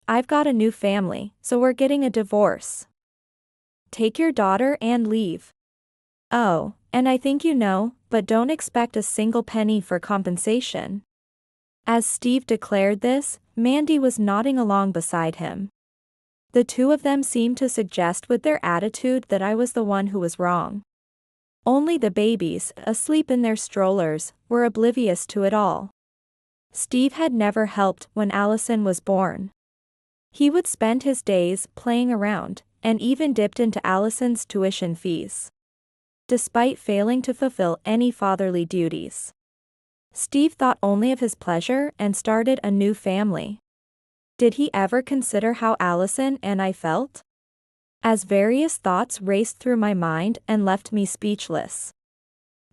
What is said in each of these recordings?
I've got a new family, so we're getting a divorce. Take your daughter and leave. Oh, and I think you know, but don't expect a single penny for compensation. As Steve declared this, Mandy was nodding along beside him. The two of them seemed to suggest with their attitude that I was the one who was wrong. Only the babies, asleep in their strollers, were oblivious to it all. Steve had never helped when Allison was born. He would spend his days playing around, and even dipped into Allison's tuition fees. Despite failing to fulfill any fatherly duties, Steve thought only of his pleasure and started a new family. Did he ever consider how Allison and I felt? As various thoughts raced through my mind and left me speechless,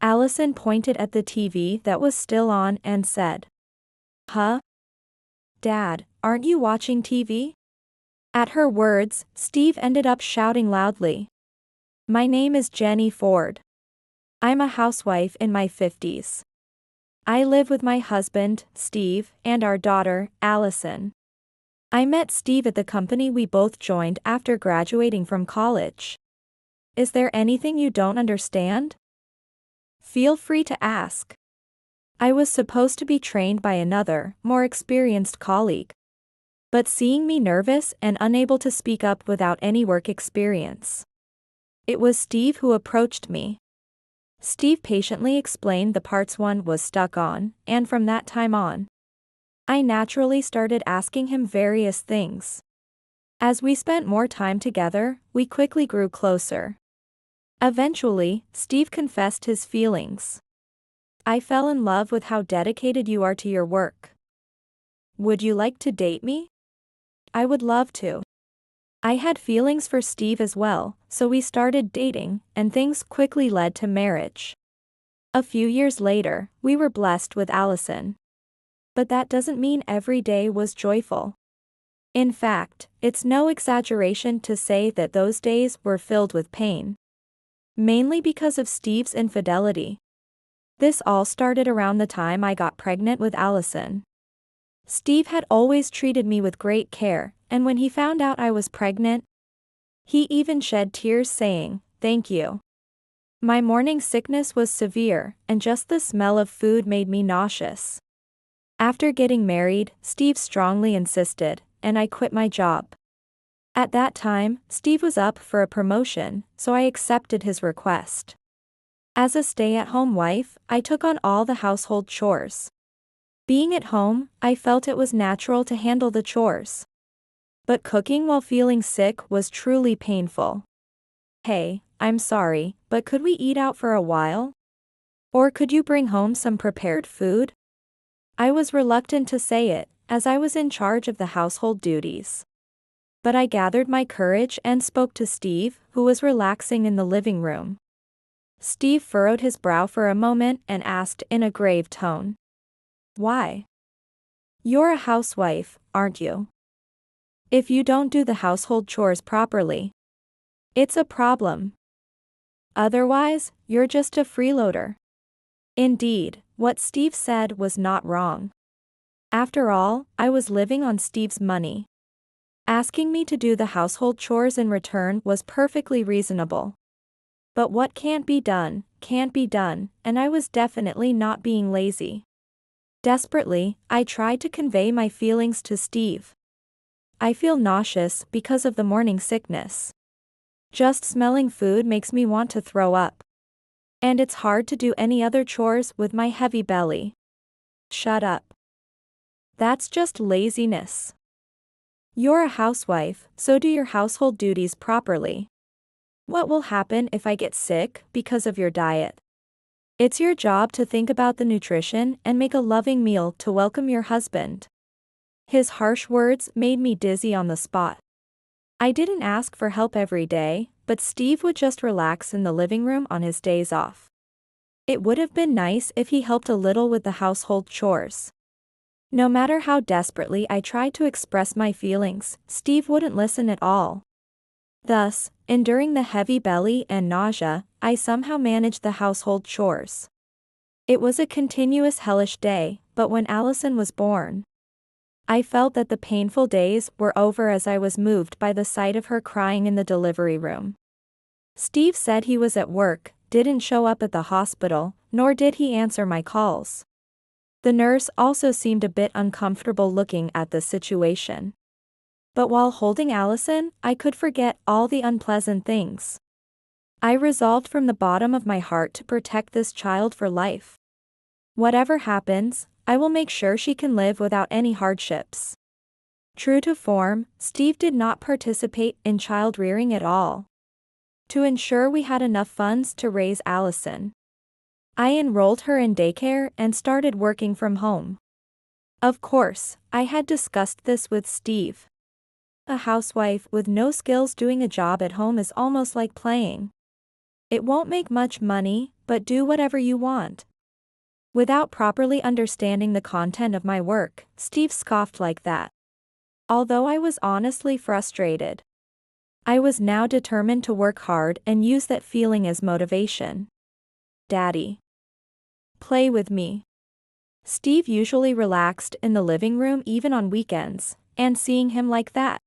Allison pointed at the TV that was still on and said, "Huh? Dad, aren't you watching TV?" At her words, Steve ended up shouting loudly, "My name is Jenny Ford. I'm a housewife in my 50s. I live with my husband, Steve, and our daughter, Allison. I met Steve at the company we both joined after graduating from college. Is there anything you don't understand? Feel free to ask." I was supposed to be trained by another, more experienced colleague. But seeing me nervous and unable to speak up without any work experience, it was Steve who approached me. Steve patiently explained the parts one was stuck on, and from that time on, I naturally started asking him various things. As we spent more time together, we quickly grew closer. Eventually, Steve confessed his feelings. "I fell in love with how dedicated you are to your work. Would you like to date me?" "I would love to." I had feelings for Steve as well, so we started dating, and things quickly led to marriage. A few years later, we were blessed with Allison. But that doesn't mean every day was joyful. In fact, it's no exaggeration to say that those days were filled with pain. Mainly because of Steve's infidelity. This all started around the time I got pregnant with Allison. Steve had always treated me with great care, and when he found out I was pregnant, he even shed tears saying, "Thank you." My morning sickness was severe, and just the smell of food made me nauseous. After getting married, Steve strongly insisted, and I quit my job. At that time, Steve was up for a promotion, so I accepted his request. As a stay-at-home wife, I took on all the household chores. Being at home, I felt it was natural to handle the chores. But cooking while feeling sick was truly painful. "Hey, I'm sorry, but could we eat out for a while? Or could you bring home some prepared food?" I was reluctant to say it, as I was in charge of the household duties. But I gathered my courage and spoke to Steve, who was relaxing in the living room. Steve furrowed his brow for a moment and asked in a grave tone, "Why? You're a housewife, aren't you? If you don't do the household chores properly, it's a problem. Otherwise, you're just a freeloader." Indeed, what Steve said was not wrong. After all, I was living on Steve's money. Asking me to do the household chores in return was perfectly reasonable. But what can't be done, and I was definitely not being lazy. Desperately, I tried to convey my feelings to Steve. "I feel nauseous because of the morning sickness. Just smelling food makes me want to throw up. And it's hard to do any other chores with my heavy belly." "Shut up. That's just laziness. You're a housewife, so do your household duties properly. What will happen if I get sick because of your diet? It's your job to think about the nutrition and make a loving meal to welcome your husband." His harsh words made me dizzy on the spot. I didn't ask for help every day, but Steve would just relax in the living room on his days off. It would have been nice if he helped a little with the household chores. No matter how desperately I tried to express my feelings, Steve wouldn't listen at all. Thus, enduring the heavy belly and nausea, I somehow managed the household chores. It was a continuous hellish day, but when Allison was born, I felt that the painful days were over as I was moved by the sight of her crying in the delivery room. Steve said he was at work, didn't show up at the hospital, nor did he answer my calls. The nurse also seemed a bit uncomfortable looking at the situation. But while holding Allison, I could forget all the unpleasant things. I resolved from the bottom of my heart to protect this child for life. Whatever happens, I will make sure she can live without any hardships. True to form, Steve did not participate in child rearing at all. To ensure we had enough funds to raise Allison, I enrolled her in daycare and started working from home. Of course, I had discussed this with Steve. A housewife with no skills doing a job at home is almost like playing. It won't make much money, but do whatever you want. Without properly understanding the content of my work, Steve scoffed like that. Although I was honestly frustrated, I was now determined to work hard and use that feeling as motivation. Daddy, play with me. Steve usually relaxed in the living room even on weekends, and seeing him like that,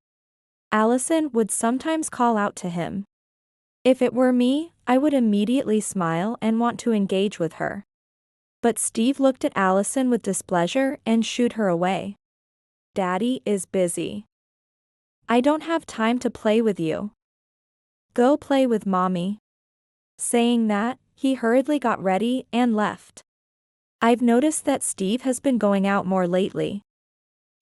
Allison would sometimes call out to him. If it were me, I would immediately smile and want to engage with her. But Steve looked at Allison with displeasure and shooed her away. Daddy is busy. I don't have time to play with you. Go play with mommy. Saying that, he hurriedly got ready and left. I've noticed that Steve has been going out more lately.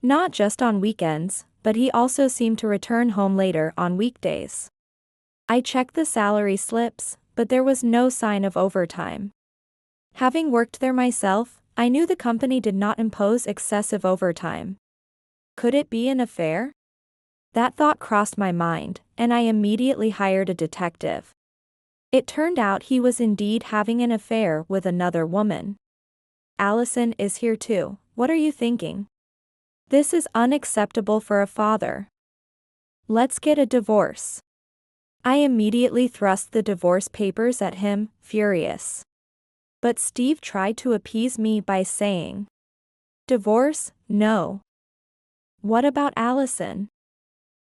Not just on weekends, but he also seemed to return home later on weekdays. I checked the salary slips, but there was no sign of overtime. Having worked there myself, I knew the company did not impose excessive overtime. Could it be an affair? That thought crossed my mind, and I immediately hired a detective. It turned out he was indeed having an affair with another woman. Allison is here too. What are you thinking? This is unacceptable for a father. Let's get a divorce. I immediately thrust the divorce papers at him, furious. But Steve tried to appease me by saying, divorce, no. What about Allison?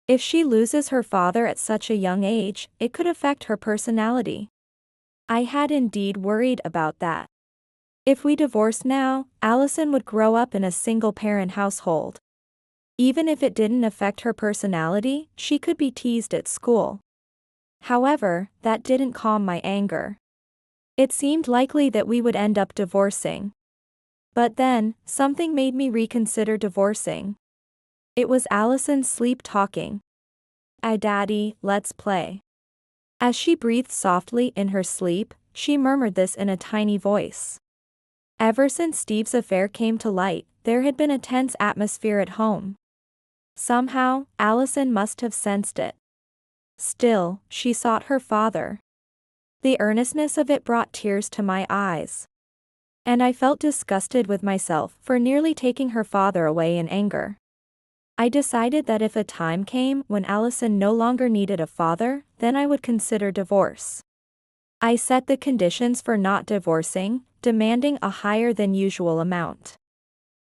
If she loses her father at such a young age, it could affect her personality. I had indeed worried about that. If we divorced now, Allison would grow up in a single-parent household. Even if it didn't affect her personality, she could be teased at school. However, that didn't calm my anger. It seemed likely that we would end up divorcing. But then, something made me reconsider divorcing. It was Allison's sleep talking. Daddy, let's play. As she breathed softly in her sleep, she murmured this in a tiny voice. Ever since Steve's affair came to light, there had been a tense atmosphere at home. Somehow, Allison must have sensed it. Still, she sought her father. The earnestness of it brought tears to my eyes. And I felt disgusted with myself for nearly taking her father away in anger. I decided that if a time came when Allison no longer needed a father, then I would consider divorce. I set the conditions for not divorcing, demanding a higher than usual amount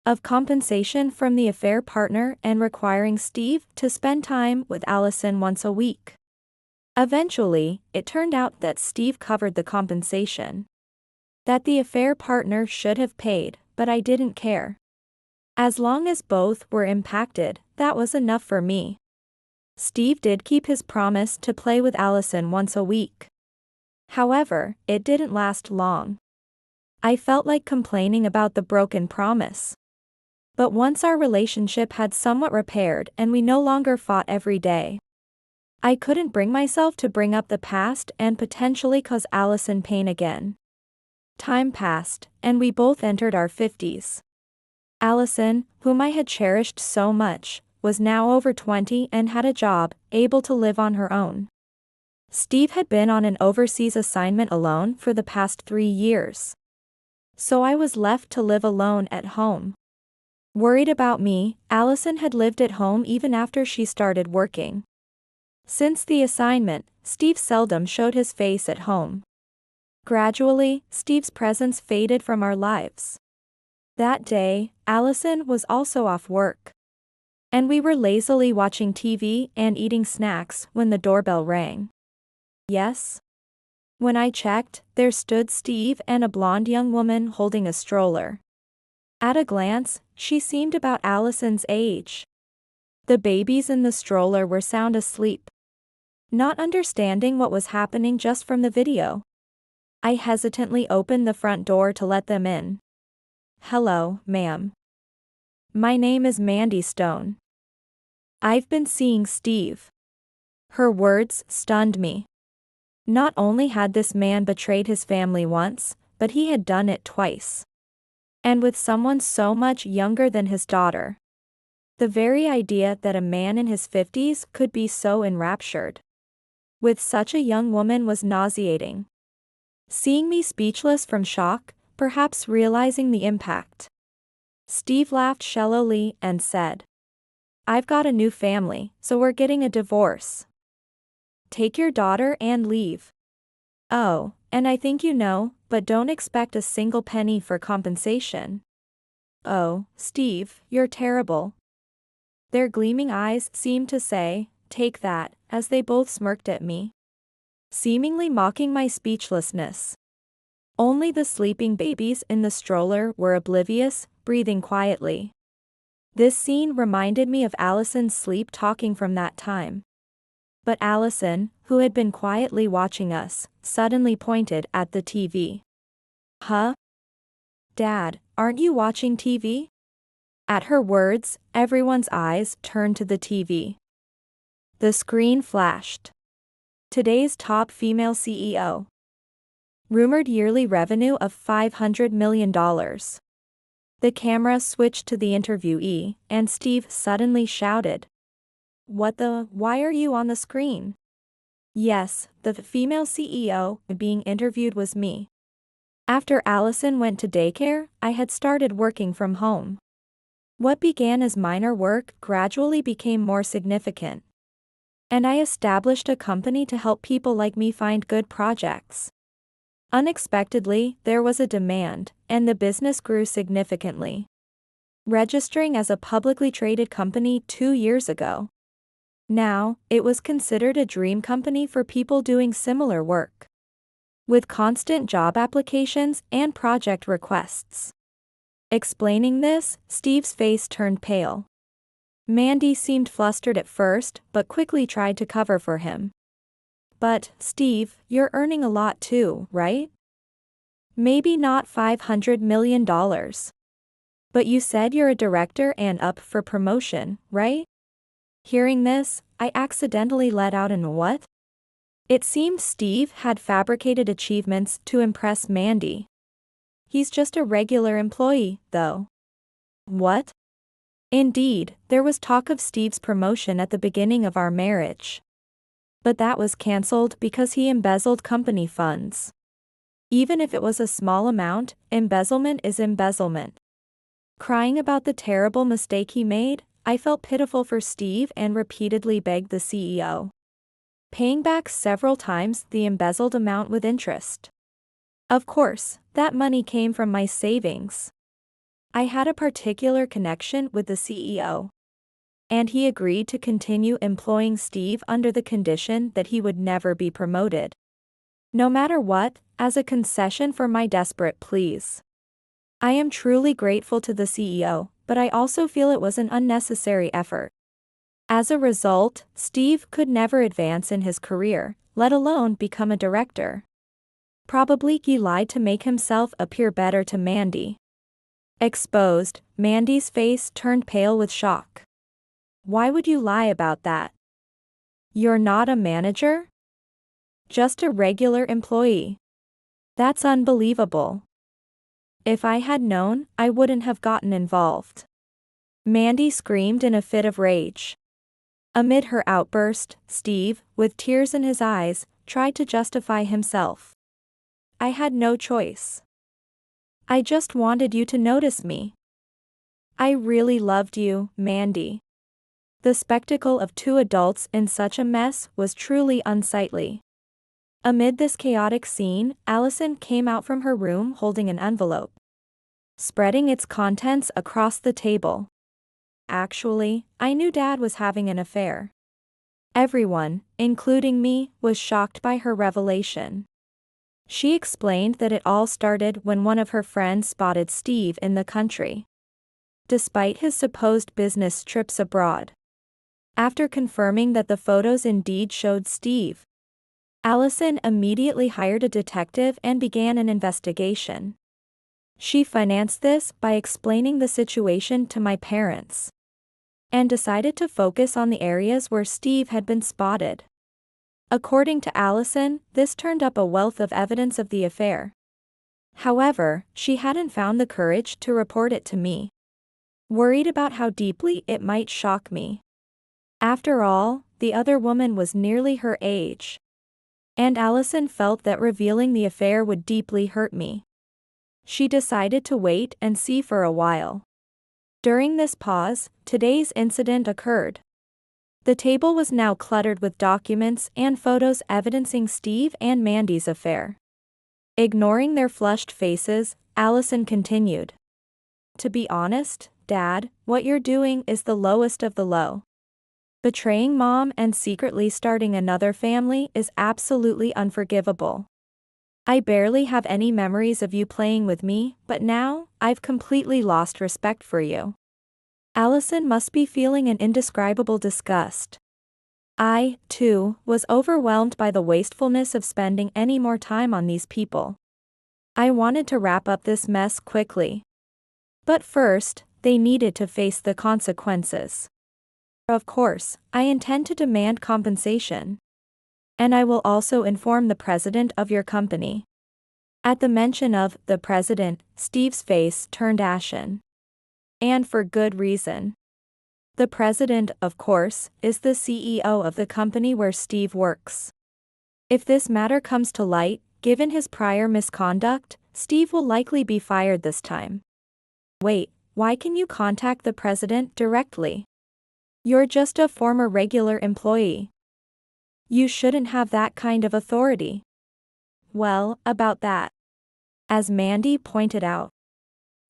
of compensation from the affair partner and requiring Steve to spend time with Allison once a week. Eventually, it turned out that Steve covered the compensation that the affair partner should have paid, but I didn't care. As long as both were impacted, that was enough for me. Steve did keep his promise to play with Allison once a week. However, it didn't last long. I felt like complaining about the broken promise. But once our relationship had somewhat repaired and we no longer fought every day, I couldn't bring myself to bring up the past and potentially cause Allison pain again. Time passed, and we both entered our 50s. Allison, whom I had cherished so much, was now over 20 and had a job, able to live on her own. Steve had been on an overseas assignment alone for the past 3 years. So I was left to live alone at home. Worried about me, Allison had lived at home even after she started working. Since the assignment, Steve seldom showed his face at home. Gradually, Steve's presence faded from our lives. That day, Allison was also off work. And we were lazily watching TV and eating snacks when the doorbell rang. Yes? When I checked, there stood Steve and a blonde young woman holding a stroller. At a glance, she seemed about Allison's age. The babies in the stroller were sound asleep, not understanding what was happening just from the video. I hesitantly opened the front door to let them in. "Hello, ma'am. My name is Mandy Stone. I've been seeing Steve." Her words stunned me. Not only had this man betrayed his family once, but he had done it twice. And with someone so much younger than his daughter. The very idea that a man in his 50s could be so enraptured with such a young woman was nauseating. Seeing me speechless from shock, perhaps realizing the impact, Steve laughed shallowly and said, "I've got a new family, so we're getting a divorce. Take your daughter and leave. Oh, and I think you know, but don't expect a single penny for compensation." "Oh, Steve, you're terrible." Their gleaming eyes seemed to say, "Take that," as they both smirked at me, seemingly mocking my speechlessness. Only the sleeping babies in the stroller were oblivious, breathing quietly. This scene reminded me of Allison's sleep talking from that time. But Allison, who had been quietly watching us, suddenly pointed at the TV. "Huh? Dad, aren't you watching TV?" At her words, everyone's eyes turned to the TV. The screen flashed. Today's top female CEO. Rumored yearly revenue of $500 million. The camera switched to the interviewee, and Steve suddenly shouted, Why are you on the screen?" Yes, the female CEO being interviewed was me. After Allison went to daycare, I had started working from home. What began as minor work gradually became more significant. And I established a company to help people like me find good projects. Unexpectedly, there was a demand, and the business grew significantly, registering as a publicly traded company 2 years ago. Now, it was considered a dream company for people doing similar work, with constant job applications and project requests. Explaining this, Steve's face turned pale. Mandy seemed flustered at first, but quickly tried to cover for him. "But, Steve, you're earning a lot too, right? Maybe not $500 million. But you said you're a director and up for promotion, right?" Hearing this, I accidentally let out an "what?" It seemed Steve had fabricated achievements to impress Mandy. "He's just a regular employee, though." "What?" Indeed, there was talk of Steve's promotion at the beginning of our marriage. But that was cancelled because he embezzled company funds. Even if it was a small amount, embezzlement is embezzlement. Crying about the terrible mistake he made, I felt pitiful for Steve and repeatedly begged the CEO, paying back several times the embezzled amount with interest. Of course, that money came from my savings. I had a particular connection with the CEO, and he agreed to continue employing Steve under the condition that he would never be promoted, no matter what, as a concession for my desperate pleas. I am truly grateful to the CEO, but I also feel it was an unnecessary effort. As a result, Steve could never advance in his career, let alone become a director. Probably he lied to make himself appear better to Mandy. Exposed, Mandy's face turned pale with shock. "Why would you lie about that? You're not a manager? Just a regular employee. That's unbelievable. If I had known, I wouldn't have gotten involved." Mandy screamed in a fit of rage. Amid her outburst, Steve, with tears in his eyes, tried to justify himself. "I had no choice. I just wanted you to notice me. I really loved you, Mandy." The spectacle of two adults in such a mess was truly unsightly. Amid this chaotic scene, Allison came out from her room holding an envelope, spreading its contents across the table. Actually, I knew Dad was having an affair. Everyone, including me, was shocked by her revelation. She explained that it all started when one of her friends spotted Steve in the country, despite his supposed business trips abroad. After confirming that the photos indeed showed Steve, Allison immediately hired a detective and began an investigation. She financed this by explaining the situation to my parents, and decided to focus on the areas where Steve had been spotted. According to Allison, this turned up a wealth of evidence of the affair. However, she hadn't found the courage to report it to me, worried about how deeply it might shock me. After all, the other woman was nearly her age, and Allison felt that revealing the affair would deeply hurt me. She decided to wait and see for a while. During this pause, today's incident occurred. The table was now cluttered with documents and photos evidencing Steve and Mandy's affair. Ignoring their flushed faces, Allison continued. To be honest, Dad, what you're doing is the lowest of the low. Betraying Mom and secretly starting another family is absolutely unforgivable. I barely have any memories of you playing with me, but now, I've completely lost respect for you. Allison must be feeling an indescribable disgust. I, too, was overwhelmed by the wastefulness of spending any more time on these people. I wanted to wrap up this mess quickly. But first, they needed to face the consequences. Of course, I intend to demand compensation. And I will also inform the president of your company. At the mention of the president, Steve's face turned ashen. And for good reason. The president, of course, is the CEO of the company where Steve works. If this matter comes to light, given his prior misconduct, Steve will likely be fired this time. Wait, why can you contact the president directly? You're just a former regular employee. You shouldn't have that kind of authority. Well, about that. As Mandy pointed out,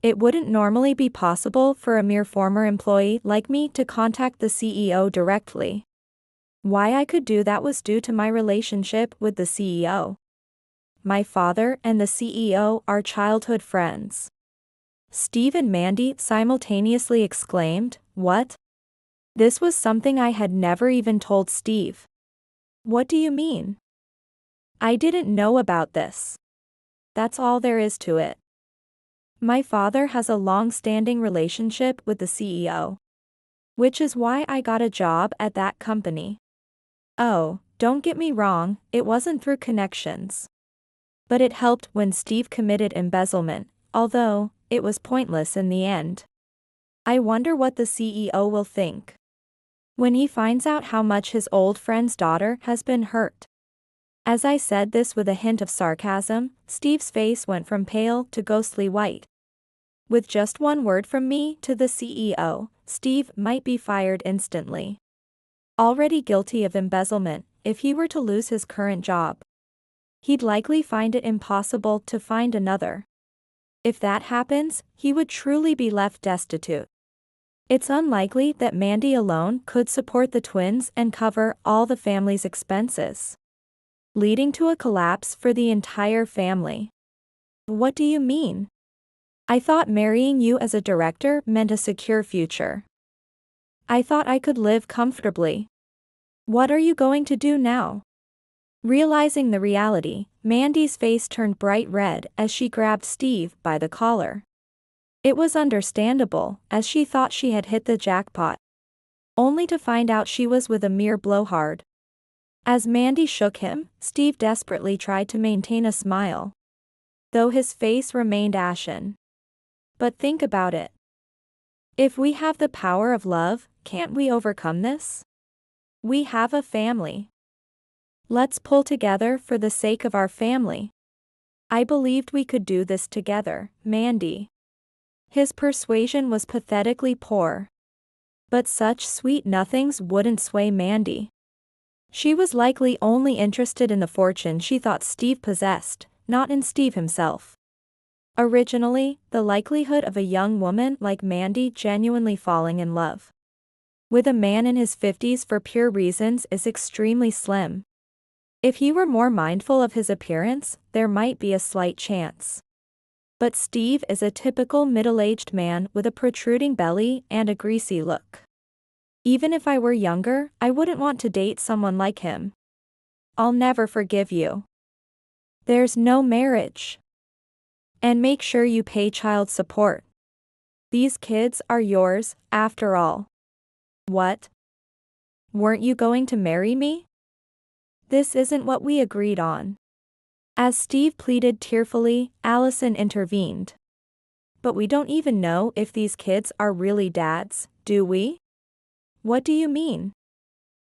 it wouldn't normally be possible for a mere former employee like me to contact the CEO directly. Why I could do that was due to my relationship with the CEO. My father and the CEO are childhood friends. Steve and Mandy simultaneously exclaimed, "What?" This was something I had never even told Steve. What do you mean? I didn't know about this. That's all there is to it. My father has a long-standing relationship with the CEO. Which is why I got a job at that company. Oh, don't get me wrong, it wasn't through connections. But it helped when Steve committed embezzlement, although, it was pointless in the end. I wonder what the CEO will think when he finds out how much his old friend's daughter has been hurt. As I said this with a hint of sarcasm, Steve's face went from pale to ghostly white. With just one word from me to the CEO, Steve might be fired instantly. Already guilty of embezzlement, if he were to lose his current job, he'd likely find it impossible to find another. If that happens, he would truly be left destitute. It's unlikely that Mandy alone could support the twins and cover all the family's expenses, leading to a collapse for the entire family. What do you mean? I thought marrying you as a director meant a secure future. I thought I could live comfortably. What are you going to do now? Realizing the reality, Mandy's face turned bright red as she grabbed Steve by the collar. It was understandable, as she thought she had hit the jackpot, only to find out she was with a mere blowhard. As Mandy shook him, Steve desperately tried to maintain a smile, though his face remained ashen. But think about it. If we have the power of love, can't we overcome this? We have a family. Let's pull together for the sake of our family. I believed we could do this together, Mandy. His persuasion was pathetically poor. But such sweet nothings wouldn't sway Mandy. She was likely only interested in the fortune she thought Steve possessed, not in Steve himself. Originally, the likelihood of a young woman like Mandy genuinely falling in love with a man in his 50s for pure reasons is extremely slim. If he were more mindful of his appearance, there might be a slight chance. But Steve is a typical middle-aged man with a protruding belly and a greasy look. Even if I were younger, I wouldn't want to date someone like him. I'll never forgive you. There's no marriage. And make sure you pay child support. These kids are yours, after all. What? Weren't you going to marry me? This isn't what we agreed on. As Steve pleaded tearfully, Allison intervened. But we don't even know if these kids are really dad's, do we? What do you mean?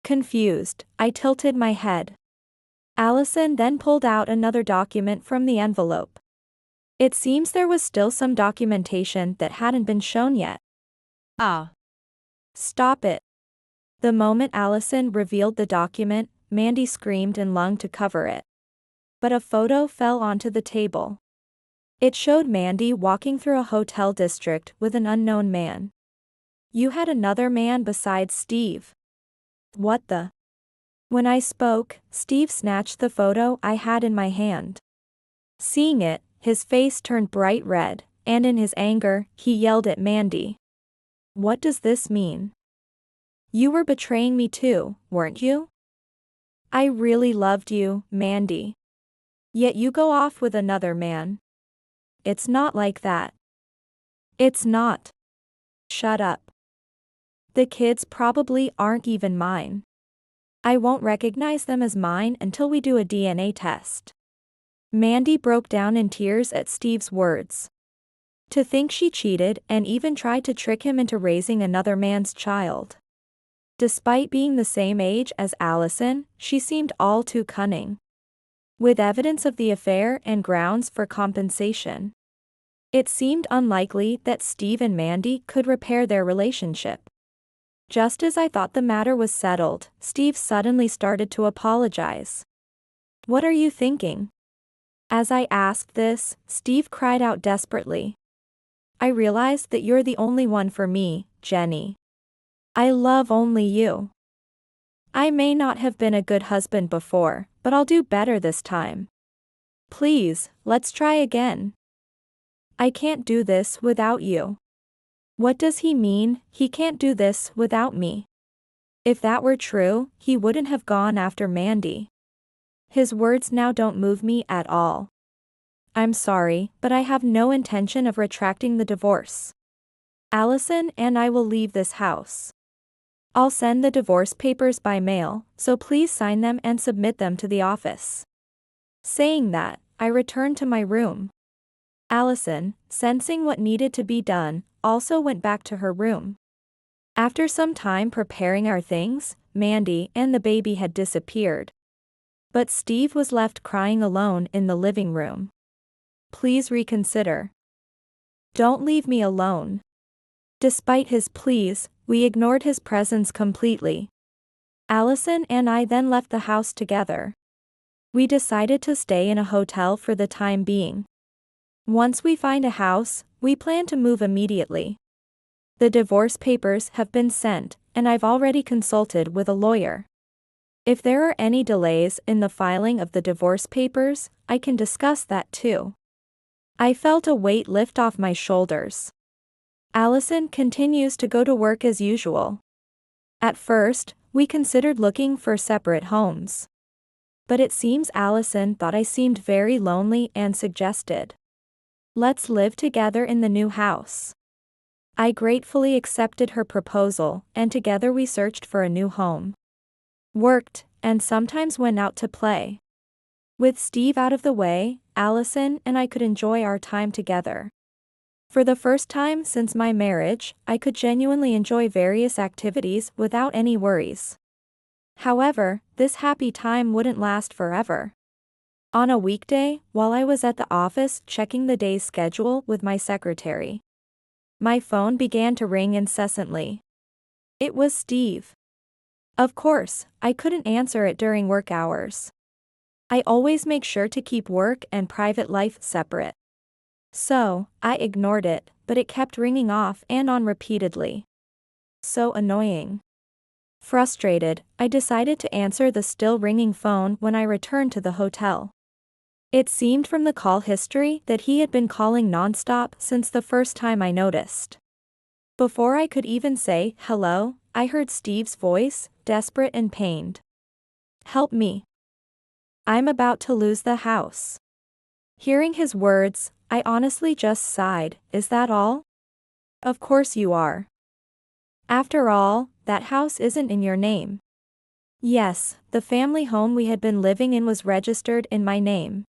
Confused, I tilted my head. Allison then pulled out another document from the envelope. It seems there was still some documentation that hadn't been shown yet. Ah. Stop it. The moment Allison revealed the document, Mandy screamed and lunged to cover it. But a photo fell onto the table. It showed Mandy walking through a hotel district with an unknown man. You had another man besides Steve. What the? When I spoke, Steve snatched the photo I had in my hand. Seeing it, his face turned bright red, and in his anger, he yelled at Mandy. What does this mean? You were betraying me too, weren't you? I really loved you, Mandy. Yet you go off with another man. It's not like that. It's not. Shut up. The kids probably aren't even mine. I won't recognize them as mine until we do a DNA test. Mandy broke down in tears at Steve's words. To think she cheated and even tried to trick him into raising another man's child. Despite being the same age as Allison, she seemed all too cunning. With evidence of the affair and grounds for compensation. It seemed unlikely that Steve and Mandy could repair their relationship. Just as I thought the matter was settled, Steve suddenly started to apologize. What are you thinking? As I asked this, Steve cried out desperately. I realized that you're the only one for me, Jenny. I love only you. I may not have been a good husband before, but I'll do better this time. Please, let's try again. I can't do this without you. What does he mean, he can't do this without me? If that were true, he wouldn't have gone after Mandy. His words now don't move me at all. I'm sorry, but I have no intention of retracting the divorce. Allison and I will leave this house. I'll send the divorce papers by mail, so please sign them and submit them to the office. Saying that, I returned to my room. Allison, sensing what needed to be done, also went back to her room. After some time preparing our things, Mandy and the baby had disappeared. But Steve was left crying alone in the living room. Please reconsider. Don't leave me alone. Despite his pleas, we ignored his presence completely. Allison and I then left the house together. We decided to stay in a hotel for the time being. Once we find a house, we plan to move immediately. The divorce papers have been sent, and I've already consulted with a lawyer. If there are any delays in the filing of the divorce papers, I can discuss that too. I felt a weight lift off my shoulders. Allison continues to go to work as usual. At first, we considered looking for separate homes. But it seems Allison thought I seemed very lonely and suggested, let's live together in the new house. I gratefully accepted her proposal, and together we searched for a new home. Worked, and sometimes went out to play. With Steve out of the way, Allison and I could enjoy our time together. For the first time since my marriage, I could genuinely enjoy various activities without any worries. However, this happy time wouldn't last forever. On a weekday, while I was at the office checking the day's schedule with my secretary, my phone began to ring incessantly. It was Steve. Of course, I couldn't answer it during work hours. I always make sure to keep work and private life separate. So, I ignored it, but it kept ringing off and on repeatedly. So annoying. Frustrated, I decided to answer the still ringing phone when I returned to the hotel. It seemed from the call history that he had been calling nonstop since the first time I noticed. Before I could even say hello, I heard Steve's voice, desperate and pained. "Help me. I'm about to lose the house." Hearing his words, I honestly just sighed. "Is that all? Of course you are. After all, that house isn't in your name." Yes, the family home we had been living in was registered in my name.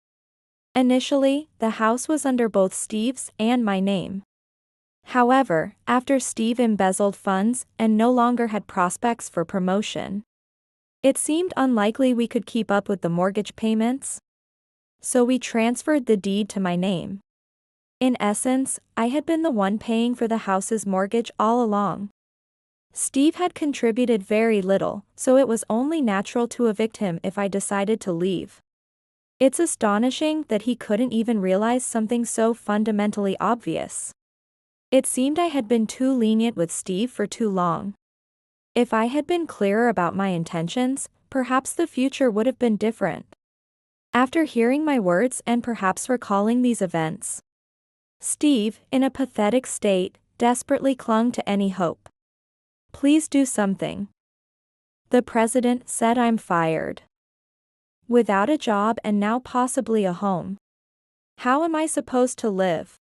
Initially, the house was under both Steve's and my name. However, after Steve embezzled funds and no longer had prospects for promotion, it seemed unlikely we could keep up with the mortgage payments. So we transferred the deed to my name. In essence, I had been the one paying for the house's mortgage all along. Steve had contributed very little, so it was only natural to evict him if I decided to leave. It's astonishing that he couldn't even realize something so fundamentally obvious. It seemed I had been too lenient with Steve for too long. If I had been clearer about my intentions, perhaps the future would have been different. After hearing my words and perhaps recalling these events, Steve, in a pathetic state, desperately clung to any hope. "Please do something. The president said I'm fired. Without a job and now possibly a home. How am I supposed to live?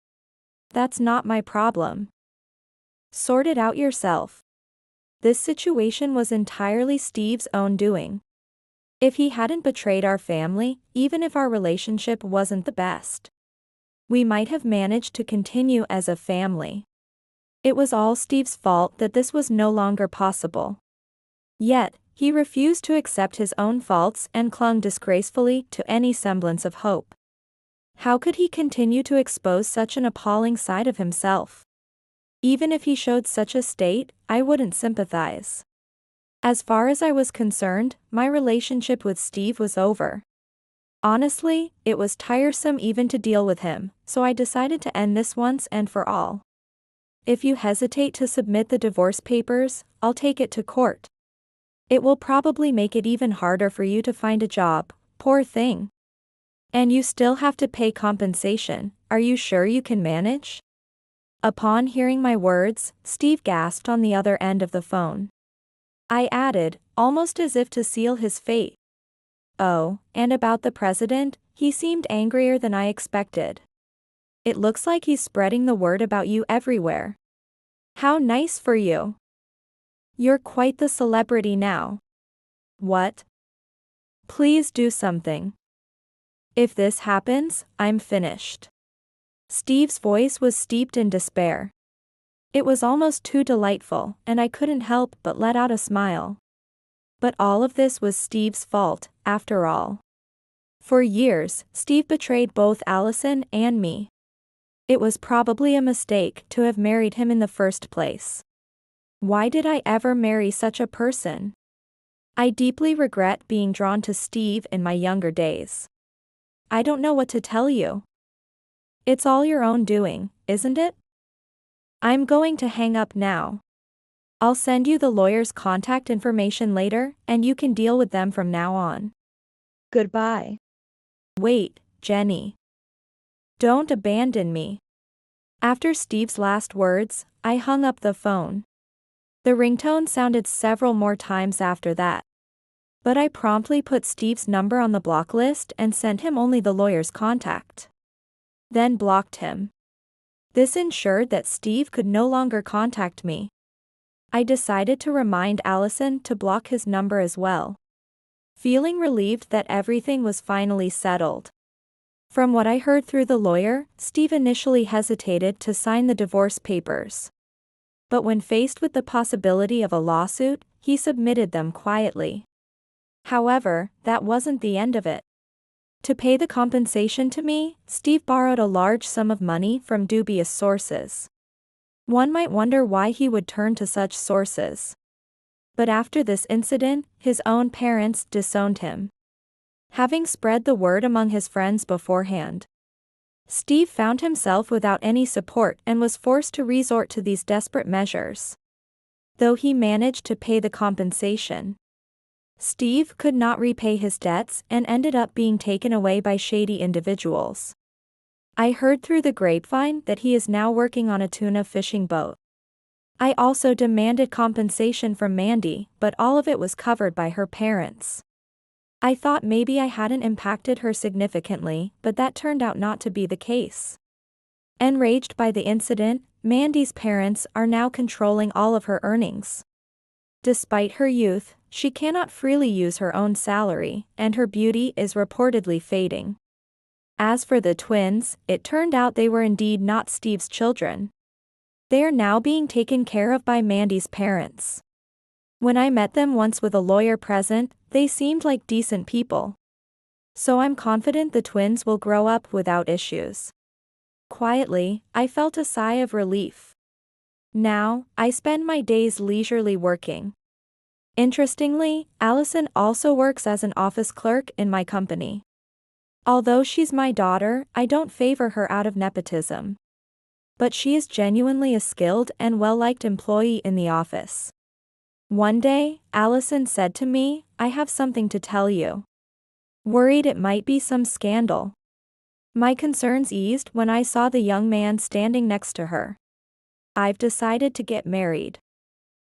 That's not my problem. Sort it out yourself." This situation was entirely Steve's own doing. If he hadn't betrayed our family, even if our relationship wasn't the best, we might have managed to continue as a family. It was all Steve's fault that this was no longer possible. Yet, he refused to accept his own faults and clung disgracefully to any semblance of hope. How could he continue to expose such an appalling side of himself? Even if he showed such a state, I wouldn't sympathize. As far as I was concerned, my relationship with Steve was over. Honestly, it was tiresome even to deal with him, so I decided to end this once and for all. If you hesitate to submit the divorce papers, I'll take it to court. It will probably make it even harder for you to find a job, poor thing. And you still have to pay compensation. Are you sure you can manage?" Upon hearing my words, Steve gasped on the other end of the phone. I added, almost as if to seal his fate, "Oh, and about the president, he seemed angrier than I expected. It looks like he's spreading the word about you everywhere. How nice for you. You're quite the celebrity now." "What? Please do something. If this happens, I'm finished." Steve's voice was steeped in despair. It was almost too delightful, and I couldn't help but let out a smile. But all of this was Steve's fault, after all. For years, Steve betrayed both Allison and me. It was probably a mistake to have married him in the first place. Why did I ever marry such a person? I deeply regret being drawn to Steve in my younger days. I don't know what to tell you. It's all your own doing, isn't it? I'm going to hang up now. I'll send you the lawyer's contact information later, and you can deal with them from now on. Goodbye. Wait, Jenny. Don't abandon me. After Steve's last words, I hung up the phone. The ringtone sounded several more times after that. But I promptly put Steve's number on the block list and sent him only the lawyer's contact. Then blocked him. This ensured that Steve could no longer contact me. I decided to remind Allison to block his number as well. Feeling relieved that everything was finally settled. From what I heard through the lawyer, Steve initially hesitated to sign the divorce papers. But when faced with the possibility of a lawsuit, he submitted them quietly. However, that wasn't the end of it. To pay the compensation to me, Steve borrowed a large sum of money from dubious sources. One might wonder why he would turn to such sources. But after this incident, his own parents disowned him, having spread the word among his friends beforehand. Steve found himself without any support and was forced to resort to these desperate measures. Though he managed to pay the compensation, Steve could not repay his debts and ended up being taken away by shady individuals. I heard through the grapevine that he is now working on a tuna fishing boat. I also demanded compensation from Mandy, but all of it was covered by her parents. I thought maybe I hadn't impacted her significantly, but that turned out not to be the case. Enraged by the incident, Mandy's parents are now controlling all of her earnings. Despite her youth, she cannot freely use her own salary, and her beauty is reportedly fading. As for the twins, it turned out they were indeed not Steve's children. They are now being taken care of by Mandy's parents. When I met them once with a lawyer present, they seemed like decent people. So I'm confident the twins will grow up without issues. Quietly, I felt a sigh of relief. Now, I spend my days leisurely working. Interestingly, Allison also works as an office clerk in my company. Although she's my daughter, I don't favor her out of nepotism. But she is genuinely a skilled and well-liked employee in the office. One day, Allison said to me, "I have something to tell you." Worried it might be some scandal. My concerns eased when I saw the young man standing next to her. "I've decided to get married."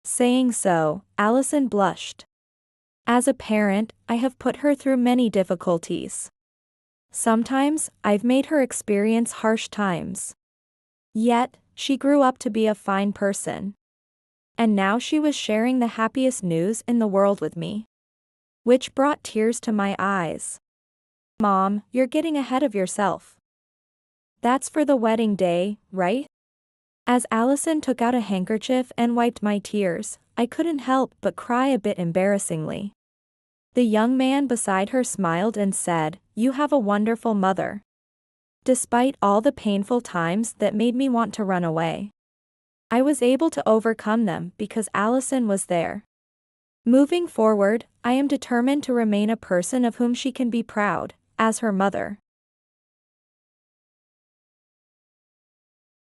Saying so, Allison blushed. As a parent, I have put her through many difficulties. Sometimes, I've made her experience harsh times. Yet, she grew up to be a fine person. And now she was sharing the happiest news in the world with me. Which brought tears to my eyes. "Mom, you're getting ahead of yourself. That's for the wedding day, right?" As Allison took out a handkerchief and wiped my tears, I couldn't help but cry a bit embarrassingly. The young man beside her smiled and said, "You have a wonderful mother." Despite all the painful times that made me want to run away, I was able to overcome them because Allison was there. Moving forward, I am determined to remain a person of whom she can be proud, as her mother.